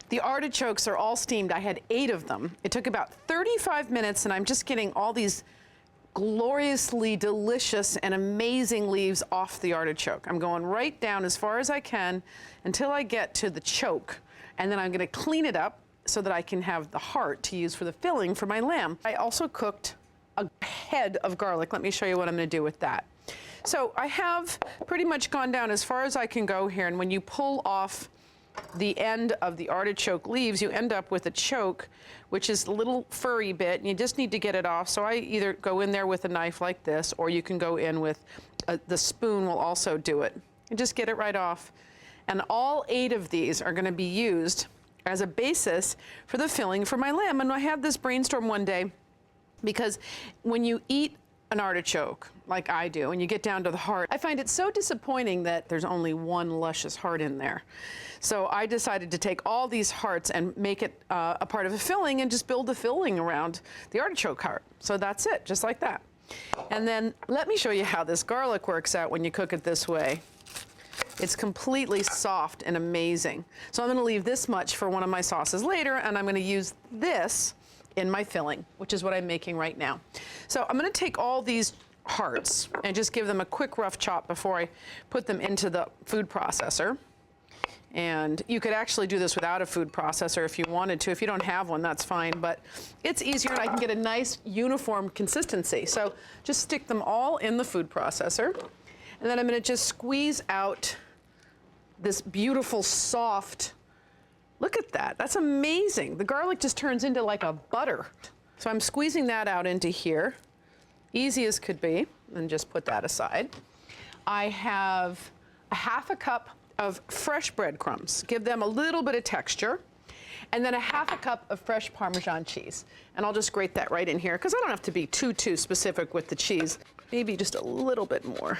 The artichokes are all steamed. I had 8 of them. It took about 35 minutes, and I'm just getting all these gloriously delicious and amazing leaves off the artichoke. I'm going right down as far as I can until I get to the choke, and then I'm gonna clean it up so that I can have the heart to use for the filling for my lamb. I also cooked a head of garlic. Let me show you what I'm gonna do with that. So I have pretty much gone down as far as I can go here, and when you pull off the end of the artichoke leaves, you end up with a choke, which is a little furry bit, and you just need to get it off. So I either go in there with a knife like this, or you can go in with the spoon will also do it. And just get it right off. And all 8 of these are gonna be used as a basis for the filling for my lamb. And I had this brainstorm one day, because when you eat an artichoke, like I do, and you get down to the heart, I find it so disappointing that there's only one luscious heart in there. So I decided to take all these hearts and make it a part of a filling and just build the filling around the artichoke heart. So that's it, just like that. And then let me show you how this garlic works out when you cook it this way. It's completely soft and amazing. So I'm gonna leave this much for one of my sauces later, and I'm gonna use this in my filling, which is what I'm making right now. So I'm gonna take all these hearts and just give them a quick rough chop before I put them into the food processor. And you could actually do this without a food processor if you wanted to. If you don't have one, that's fine, but it's easier and I can get a nice uniform consistency. So just stick them all in the food processor. And then I'm gonna just squeeze out this beautiful, soft, look at that, that's amazing. The garlic just turns into like a butter. So I'm squeezing that out into here, easy as could be, and just put that aside. I have a 1/2 cup of fresh breadcrumbs. Give them a little bit of texture. And then a 1/2 cup of fresh Parmesan cheese. And I'll just grate that right in here, because I don't have to be too specific with the cheese. Maybe just a little bit more.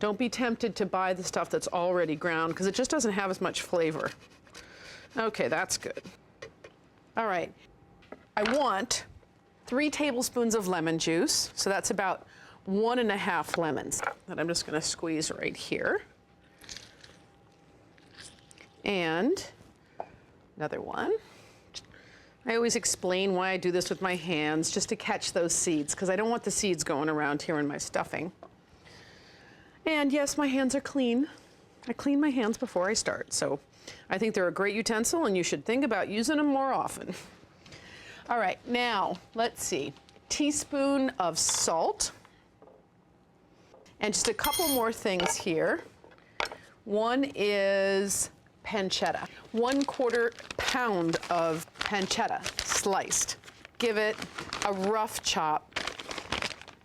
Don't be tempted to buy the stuff that's already ground, because it just doesn't have as much flavor. Okay, that's good. All right, I want 3 tablespoons of lemon juice. So that's about 1½ lemons that I'm just gonna squeeze right here. And another one. I always explain why I do this with my hands, just to catch those seeds, because I don't want the seeds going around here in my stuffing. And yes, my hands are clean. I clean my hands before I start, so I think they're a great utensil and you should think about using them more often. All right, now, let's see. Teaspoon of salt. And just a couple more things here. One is pancetta. 1/4 pound of pancetta, sliced. Give it a rough chop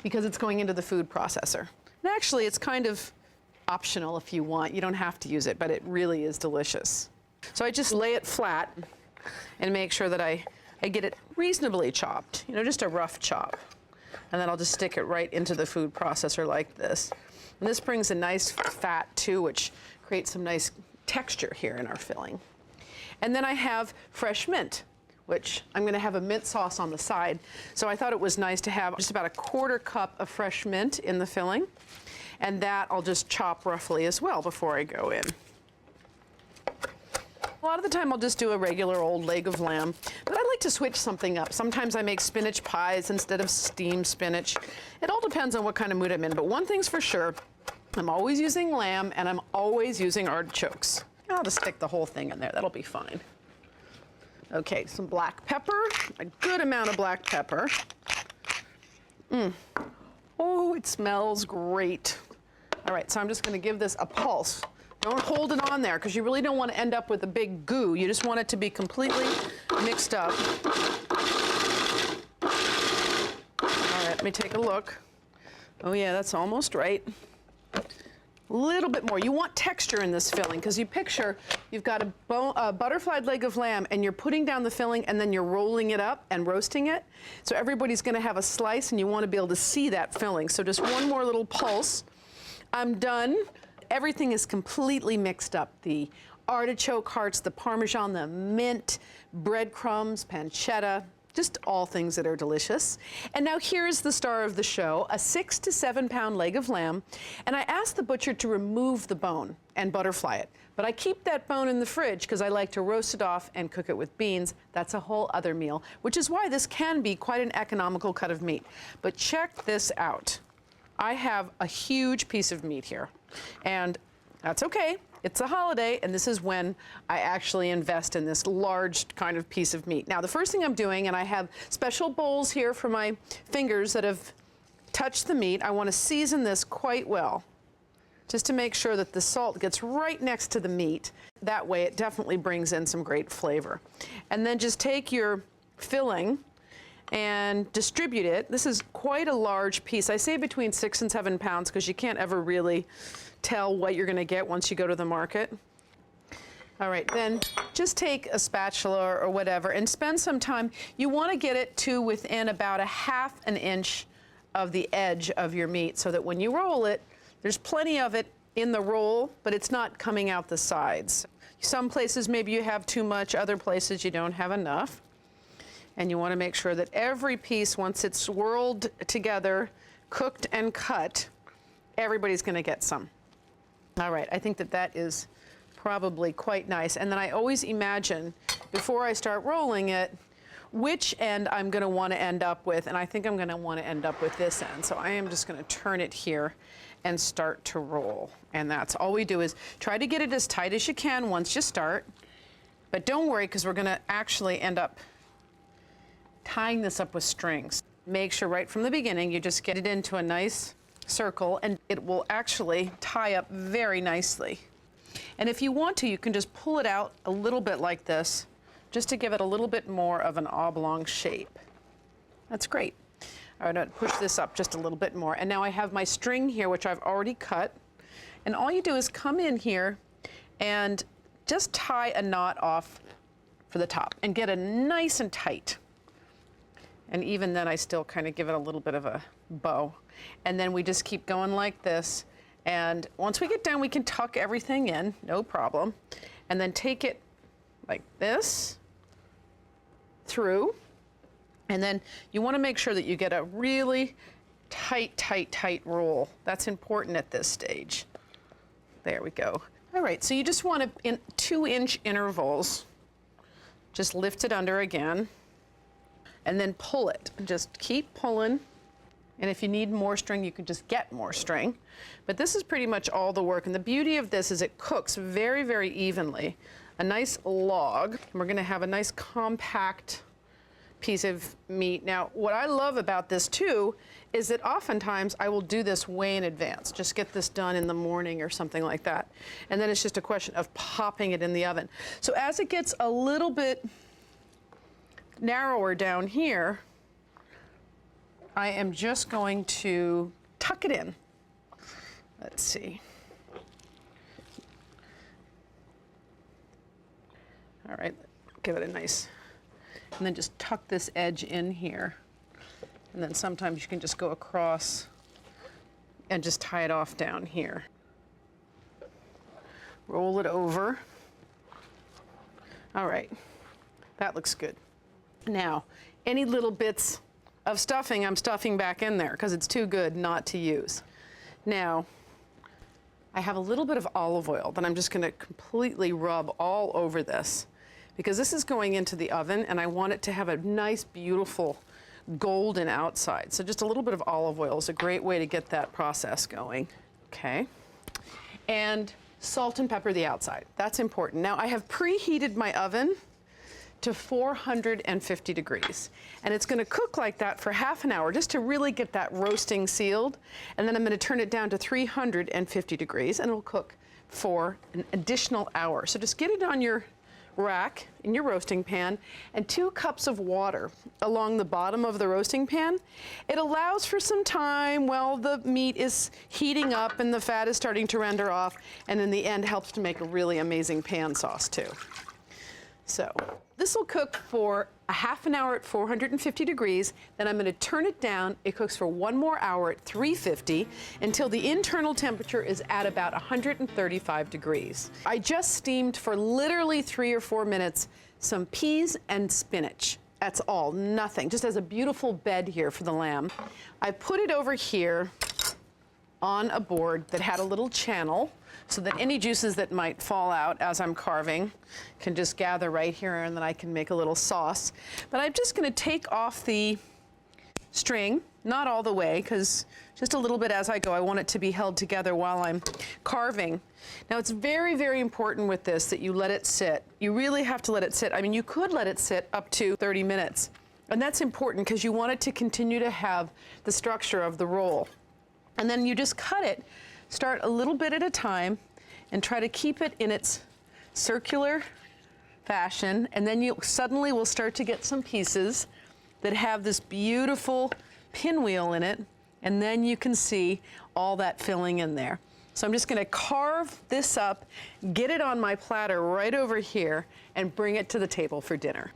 because it's going into the food processor. And actually, it's kind of optional if you want. You don't have to use it, but it really is delicious. So I just lay it flat and make sure that I get it reasonably chopped, you know, just a rough chop. And then I'll just stick it right into the food processor like this. And this brings a nice fat too, which creates some nice texture here in our filling. And then I have fresh mint, which I'm gonna have a mint sauce on the side. So I thought it was nice to have just about a 1/4 cup of fresh mint in the filling. And that I'll just chop roughly as well before I go in. A lot of the time I'll just do a regular old leg of lamb, but I like to switch something up. Sometimes I make spinach pies instead of steamed spinach. It all depends on what kind of mood I'm in, but one thing's for sure, I'm always using lamb and I'm always using artichokes. I'll just stick the whole thing in there, that'll be fine. Okay, some black pepper, a good amount of black pepper. Oh, it smells great. All right, so I'm just gonna give this a pulse. Don't hold it on there, because you really don't want to end up with a big goo. You just want it to be completely mixed up. All right, let me take a look. Oh yeah, that's almost right. A little bit more. You want texture in this filling, because you picture you've got a butterflied leg of lamb and you're putting down the filling and then you're rolling it up and roasting it. So everybody's gonna have a slice and you want to be able to see that filling. So just one more little pulse. I'm done. Everything is completely mixed up. The artichoke hearts, the Parmesan, the mint, breadcrumbs, pancetta. Just all things that are delicious. And now here's the star of the show, a 6 to 7 pound leg of lamb. And I asked the butcher to remove the bone and butterfly it. But I keep that bone in the fridge because I like to roast it off and cook it with beans. That's a whole other meal, which is why this can be quite an economical cut of meat. But check this out. I have a huge piece of meat here, and that's okay. It's a holiday, and this is when I actually invest in this large kind of piece of meat. Now, the first thing I'm doing, and I have special bowls here for my fingers that have touched the meat, I want to season this quite well, just to make sure that the salt gets right next to the meat. That way, it definitely brings in some great flavor. And then just take your filling and distribute it. This is quite a large piece. I say between 6 and 7 pounds because you can't ever really tell what you're going to get once you go to the market. All right, then just take a spatula or whatever and spend some time. You want to get it to within about a ½ an inch of the edge of your meat so that when you roll it, there's plenty of it in the roll, but it's not coming out the sides. Some places maybe you have too much, other places you don't have enough. And you want to make sure that every piece, once it's swirled together, cooked and cut, everybody's going to get some. All right, I think that that is probably quite nice. And then I always imagine, before I start rolling it, which end I'm going to want to end up with. And I think I'm going to want to end up with this end. So I am just going to turn it here and start to roll. And that's all we do is try to get it as tight as you can once you start. But don't worry, because we're going to actually end up tying this up with strings. Make sure right from the beginning you just get it into a nice circle, and it will actually tie up very nicely. And if you want to, you can just pull it out a little bit like this, just to give it a little bit more of an oblong shape. That's great. All right, I'm going to push this up just a little bit more. And now I have my string here, which I've already cut. And all you do is come in here and just tie a knot off for the top and get it nice and tight. And even then, I still kind of give it a little bit of a bow. And then we just keep going like this. And once we get done, we can tuck everything in, no problem. And then take it like this through. And then you want to make sure that you get a really tight, tight, tight roll. That's important at this stage. There we go. All right, so you just want to, in 2-inch intervals, just lift it under again. And then pull it. Just keep pulling. And if you need more string, you can just get more string. But this is pretty much all the work. And the beauty of this is it cooks very, very evenly. A nice log. And we're going to have a nice compact piece of meat. Now, what I love about this too is that oftentimes I will do this way in advance. Just get this done in the morning or something like that. And then it's just a question of popping it in the oven. So as it gets a little bit narrower down here, I am just going to tuck it in. Let's see. All right, give it a nice, and then just tuck this edge in here. And then sometimes you can just go across and just tie it off down here. Roll it over. All right, that looks good. Now, any little bits of stuffing, I'm stuffing back in there because it's too good not to use. Now, I have a little bit of olive oil that I'm just going to completely rub all over this because this is going into the oven and I want it to have a nice, beautiful golden outside. So just a little bit of olive oil is a great way to get that process going. Okay. And salt and pepper the outside. That's important. Now, I have preheated my oven to 450 degrees. And it's going to cook like that for ½ an hour just to really get that roasting sealed. And then I'm going to turn it down to 350 degrees and it'll cook for an additional hour. So just get it on your rack in your roasting pan and 2 cups of water along the bottom of the roasting pan. It allows for some time while the meat is heating up and the fat is starting to render off, and in the end helps to make a really amazing pan sauce too. So this will cook for ½ an hour at 450 degrees. Then I'm going to turn it down. It cooks for 1 more hour at 350 until the internal temperature is at about 135 degrees. I just steamed for literally 3 or 4 minutes some peas and spinach. That's all, nothing. Just as a beautiful bed here for the lamb. I put it over here on a board that had a little channel so that any juices that might fall out as I'm carving can just gather right here, and then I can make a little sauce. But I'm just gonna take off the string, not all the way, because just a little bit as I go. I want it to be held together while I'm carving. Now it's very, very important with this that you let it sit. You really have to let it sit. I mean, you could let it sit up to 30 minutes. And that's important because you want it to continue to have the structure of the roll. And then you just cut it, start a little bit at a time, and try to keep it in its circular fashion. And then you suddenly will start to get some pieces that have this beautiful pinwheel in it, and then you can see all that filling in there. So I'm just gonna carve this up, get it on my platter right over here, and bring it to the table for dinner.